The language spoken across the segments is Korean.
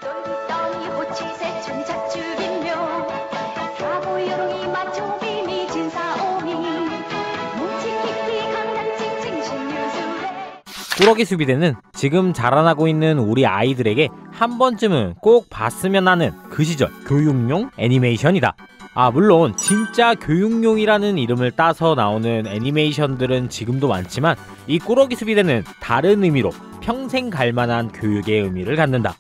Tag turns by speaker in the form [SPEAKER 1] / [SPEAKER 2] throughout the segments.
[SPEAKER 1] 똘기덩이 호치새 춘자추빈묘 가보 요롱이 마초비미 진사오미 뭉치 깊이 강남 칭칭 신유술에
[SPEAKER 2] 꾸러기 수비대는 지금 자라나고 있는 우리 아이들에게 한 번쯤은 꼭 봤으면 하는 그 시절 교육용 애니메이션이다. 물론 진짜 교육용이라는 이름을 따서 나오는 애니메이션들은 지금도 많지만 이 꾸러기 수비대는 다른 의미로 평생 갈만한 교육의 의미를 갖는다.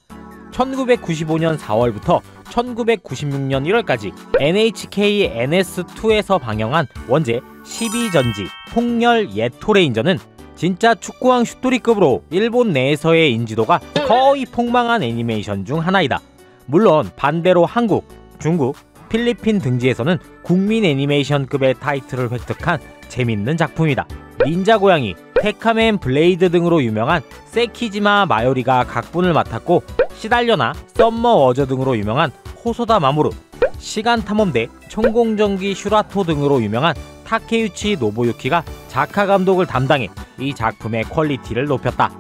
[SPEAKER 2] 1995년 4월부터 1996년 1월까지 NHK NS2에서 방영한 원제 12전지 폭렬 예토레인저는 진짜 축구왕 슈토리급으로 일본 내에서의 인지도가 거의 폭망한 애니메이션 중 하나이다. 물론 반대로 한국, 중국, 필리핀 등지에서는 국민 애니메이션급의 타이틀을 획득한 재밌는 작품이다. 닌자 고양이, 테카맨 블레이드 등으로 유명한 세키지마 마요리가 각본을 맡았고 시달려나, 썸머 워저 등으로 유명한 호소다 마모루, 시간탐험대, 천공전기 슈라토 등으로 유명한 타케유치 노부유키가 작화 감독을 담당해 이 작품의 퀄리티를 높였다.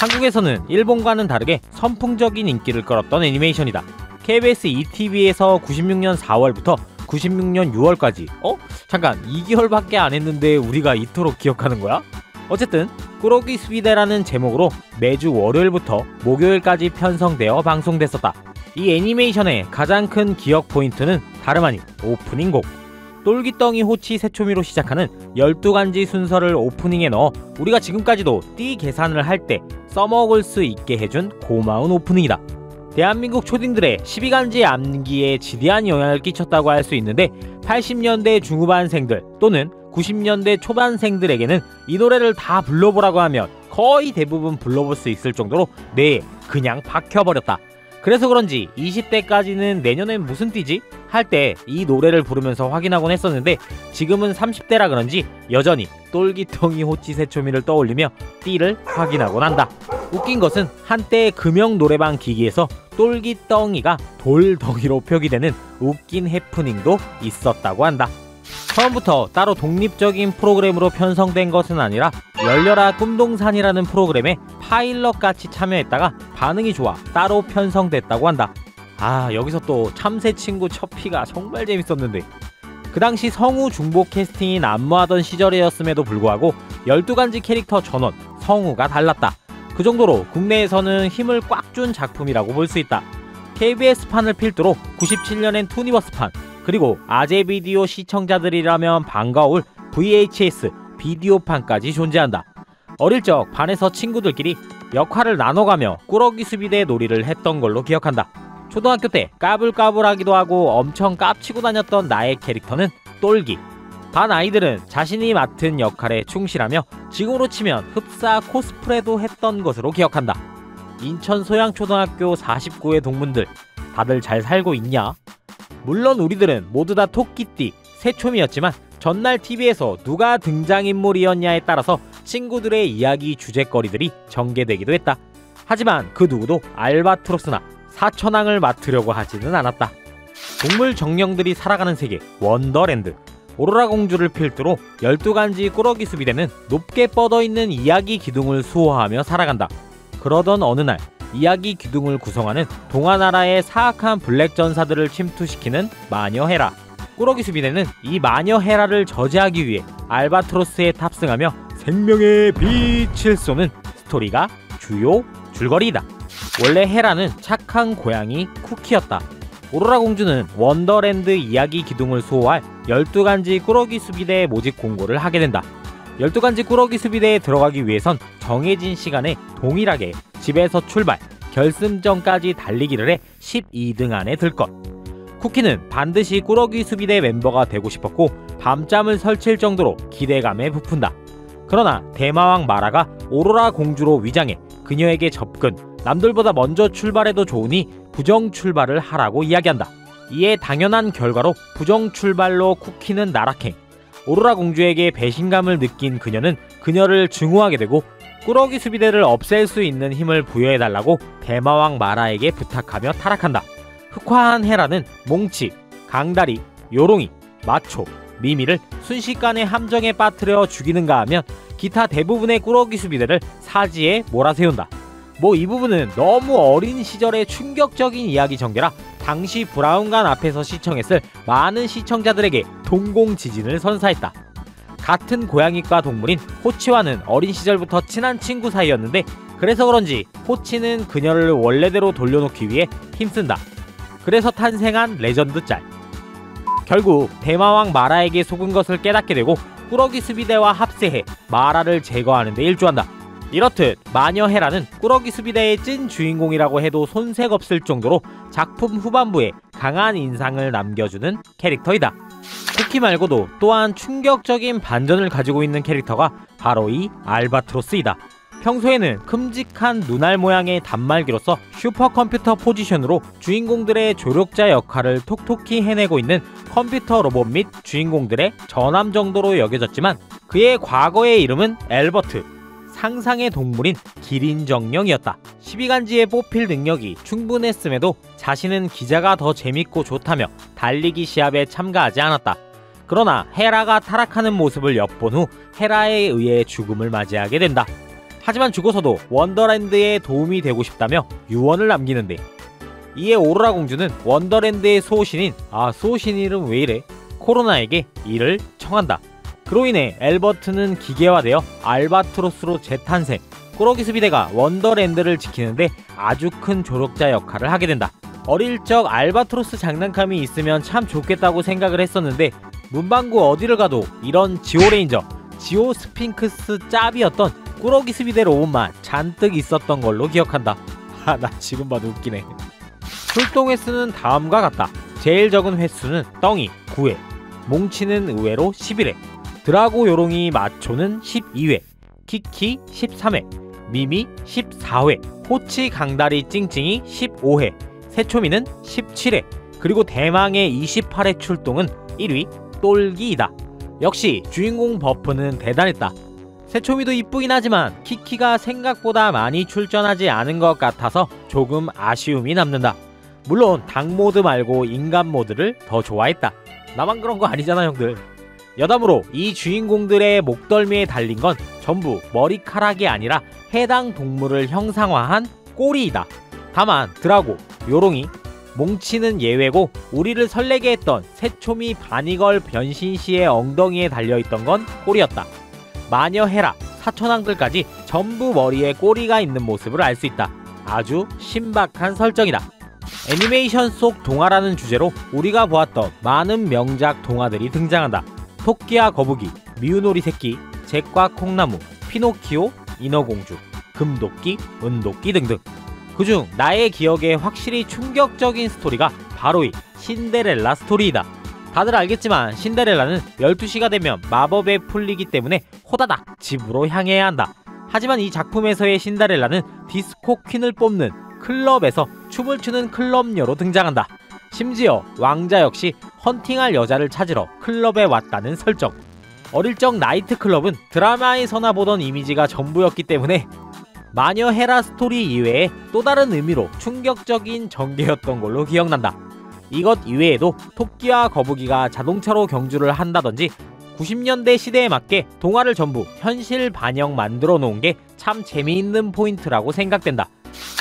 [SPEAKER 2] 한국에서는 일본과는 다르게 선풍적인 인기를 끌었던 애니메이션이다. KBS ETV에서 96년 4월부터 96년 6월까지 잠깐 2개월밖에 안 했는데 우리가 이토록 기억하는 거야? 어쨌든 꾸러기 수비대라는 제목으로 매주 월요일부터 목요일까지 편성되어 방송됐었다. 이 애니메이션의 가장 큰 기억 포인트는 다름 아닌 오프닝 곡. 똘기덩이 호치 새초미로 시작하는 12간지 순서를 오프닝에 넣어 우리가 지금까지도 띠 계산을 할 때 써먹을 수 있게 해준 고마운 오프닝이다. 대한민국 초딩들의 12간지 암기에 지대한 영향을 끼쳤다고 할 수 있는데 80년대 중후반생들 또는 90년대 초반생들에게는 이 노래를 다 불러보라고 하면 거의 대부분 불러볼 수 있을 정도로 뇌에 그냥 박혀버렸다. 그래서 그런지 20대까지는 내년엔 무슨 띠지? 할 때 이 노래를 부르면서 확인하곤 했었는데 지금은 30대라 그런지 여전히 똘기덩이 호치새초미를 떠올리며 띠를 확인하곤 한다. 웃긴 것은 한때 금형 노래방 기기에서 똘기덩이가 돌덩이로 표기되는 웃긴 해프닝도 있었다고 한다. 처음부터 따로 독립적인 프로그램으로 편성된 것은 아니라 열려라 꿈동산이라는 프로그램에 파일럿같이 참여했다가 반응이 좋아 따로 편성됐다고 한다. 여기서 또 참새친구 첩피가 정말 재밌었는데 그 당시 성우 중복 캐스팅이 난무하던 시절이었음에도 불구하고 12간지 캐릭터 전원, 성우가 달랐다. 그 정도로 국내에서는 힘을 꽉 준 작품이라고 볼 수 있다. KBS판을 필두로 97년엔 투니버스판, 그리고 아재비디오 시청자들이라면 반가울 VHS 비디오판까지 존재한다. 어릴 적 반에서 친구들끼리 역할을 나눠가며 꾸러기 수비대 놀이를 했던 걸로 기억한다. 초등학교 때 까불까불하기도 하고 엄청 깝치고 다녔던 나의 캐릭터는 똘기. 반 아이들은 자신이 맡은 역할에 충실하며 지금으로 치면 흡사 코스프레도 했던 것으로 기억한다. 인천 소양초등학교 49의 동문들 다들 잘 살고 있냐? 물론 우리들은 모두 다 토끼띠, 새초미였지만 전날 TV에서 누가 등장인물이었냐에 따라서 친구들의 이야기 주제거리들이 전개되기도 했다. 하지만 그 누구도 알바트로스나 사천왕을 맡으려고 하지는 않았다. 동물 정령들이 살아가는 세계 원더랜드. 오로라 공주를 필두로 12간지 꾸러기 수비대는 높게 뻗어있는 이야기 기둥을 수호하며 살아간다. 그러던 어느 날 이야기 기둥을 구성하는 동화나라의 사악한 블랙 전사들을 침투시키는 마녀 헤라. 꾸러기 수비대는 이 마녀 헤라를 저지하기 위해 알바트로스에 탑승하며 생명의 빛을 쏘는 스토리가 주요 줄거리이다. 원래 헤라는 착한 고양이 쿠키였다. 오로라 공주는 원더랜드 이야기 기둥을 수호할 12간지 꾸러기 수비대 모집 공고를 하게 된다. 12간지 꾸러기 수비대에 들어가기 위해선 정해진 시간에 동일하게 집에서 출발, 결승전까지 달리기를 해 12등 안에 들 것. 쿠키는 반드시 꾸러기 수비대 멤버가 되고 싶었고 밤잠을 설칠 정도로 기대감에 부푼다. 그러나 대마왕 마라가 오로라 공주로 위장해 그녀에게 접근, 남들보다 먼저 출발해도 좋으니 부정 출발을 하라고 이야기한다. 이에 당연한 결과로 부정 출발로 쿠키는 나락행. 오로라 공주에게 배신감을 느낀 그녀는 그녀를 증오하게 되고 꾸러기 수비대를 없앨 수 있는 힘을 부여해달라고 대마왕 마라에게 부탁하며 타락한다. 흑화한 헤라는 몽치, 강다리, 요롱이, 마초, 미미를 순식간에 함정에 빠뜨려 죽이는가 하면 기타 대부분의 꾸러기 수비대를 사지에 몰아세운다. 뭐 이 부분은 너무 어린 시절의 충격적인 이야기 전개라 당시 브라운관 앞에서 시청했을 많은 시청자들에게 동공지진을 선사했다. 같은 고양이과 동물인 호치와는 어린 시절부터 친한 친구 사이였는데 그래서 그런지 호치는 그녀를 원래대로 돌려놓기 위해 힘쓴다. 그래서 탄생한 레전드 짤. 결국 대마왕 마라에게 속은 것을 깨닫게 되고 꾸러기 수비대와 합세해 마라를 제거하는 데 일조한다. 이렇듯 마녀 헤라는 꾸러기 수비대의 찐 주인공이라고 해도 손색 없을 정도로 작품 후반부에 강한 인상을 남겨주는 캐릭터이다. 쿠키 말고도 또한 충격적인 반전을 가지고 있는 캐릭터가 바로 이 알바트로스이다. 평소에는 큼직한 눈알 모양의 단말기로서 슈퍼컴퓨터 포지션으로 주인공들의 조력자 역할을 톡톡히 해내고 있는 컴퓨터 로봇 및 주인공들의 전함 정도로 여겨졌지만 그의 과거의 이름은 엘버트, 상상의 동물인 기린정령이었다. 12간지에 뽑힐 능력이 충분했음에도 자신은 기자가 더 재밌고 좋다며 달리기 시합에 참가하지 않았다. 그러나 헤라가 타락하는 모습을 엿본 후 헤라에 의해 죽음을 맞이하게 된다. 하지만 죽어서도 원더랜드에 도움이 되고 싶다며 유언을 남기는데 이에 오로라 공주는 원더랜드의 수호신인 수호신 이름 왜 이래? 코로나에게 이를 청한다. 그로 인해 엘버트는 기계화되어 알바트로스로 재탄생, 꾸러기 수비대가 원더랜드를 지키는데 아주 큰 조력자 역할을 하게 된다. 어릴 적 알바트로스 장난감이 있으면 참 좋겠다고 생각을 했었는데 문방구 어디를 가도 이런 지오레인저, 지오스핑크스 짭이었던 꾸러기 수비대 로봇만 잔뜩 있었던 걸로 기억한다. 나 지금 봐도 웃기네. 출동 횟수는 다음과 같다. 제일 적은 횟수는 떵이 9회, 몽치는 의외로 11회, 드라고 요롱이 마초는 12회, 키키 13회, 미미 14회, 호치 강다리 찡찡이 15회, 새초미는 17회, 그리고 대망의 28회 출동은 1위 똘기이다. 역시 주인공 버프는 대단했다. 새초미도 이쁘긴 하지만 키키가 생각보다 많이 출전하지 않은 것 같아서 조금 아쉬움이 남는다. 물론 닭 모드 말고 인간 모드를 더 좋아했다. 나만 그런 거 아니잖아 형들. 여담으로 이 주인공들의 목덜미에 달린 건 전부 머리카락이 아니라 해당 동물을 형상화한 꼬리이다. 다만 드라고, 요롱이, 몽치는 예외고 우리를 설레게 했던 새초미 바니걸 변신 시의 엉덩이에 달려있던 건 꼬리였다. 마녀 헤라, 사천왕들까지 전부 머리에 꼬리가 있는 모습을 알 수 있다. 아주 신박한 설정이다. 애니메이션 속 동화라는 주제로 우리가 보았던 많은 명작 동화들이 등장한다. 토끼와 거북이, 미우놀이 새끼, 잭과 콩나무, 피노키오, 인어공주, 금도끼, 은도끼 등등. 그중 나의 기억에 확실히 충격적인 스토리가 바로 이 신데렐라 스토리이다. 다들 알겠지만 신데렐라는 12시가 되면 마법에 풀리기 때문에 호다닥 집으로 향해야 한다. 하지만 이 작품에서의 신데렐라는 디스코 퀸을 뽑는 클럽에서 춤을 추는 클럽녀로 등장한다. 심지어 왕자 역시 헌팅할 여자를 찾으러 클럽에 왔다는 설정. 어릴 적 나이트클럽은 드라마에서나 보던 이미지가 전부였기 때문에 마녀 헤라 스토리 이외에 또 다른 의미로 충격적인 전개였던 걸로 기억난다. 이것 이외에도 토끼와 거북이가 자동차로 경주를 한다든지 90년대 시대에 맞게 동화를 전부 현실 반영 만들어 놓은 게 참 재미있는 포인트라고 생각된다.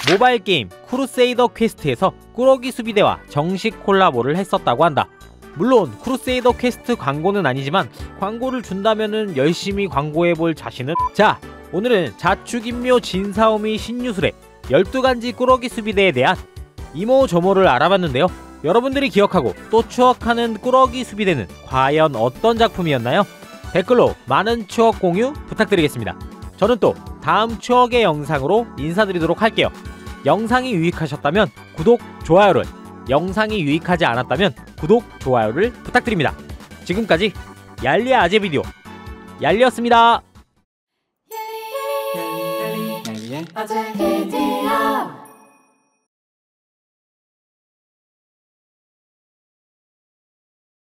[SPEAKER 2] 모바일 게임 크루세이더 퀘스트에서 꾸러기 수비대와 정식 콜라보를 했었다고 한다. 물론 크루세이더 퀘스트 광고는 아니지만 광고를 준다면은 열심히 광고해볼 자신은. 자, 오늘은 자축인묘 진사오미 신유술의 12간지 꾸러기 수비대에 대한 이모저모를 알아봤는데요. 여러분들이 기억하고 또 추억하는 꾸러기 수비대는 과연 어떤 작품이었나요? 댓글로 많은 추억 공유 부탁드리겠습니다. 저는 또 다음 추억의 영상으로 인사드리도록 할게요. 영상이 유익하셨다면 구독, 좋아요를, 영상이 유익하지 않았다면 구독, 좋아요를 부탁드립니다. 지금까지 얄리 아재 비디오 얄리였습니다.
[SPEAKER 1] 아재 비디오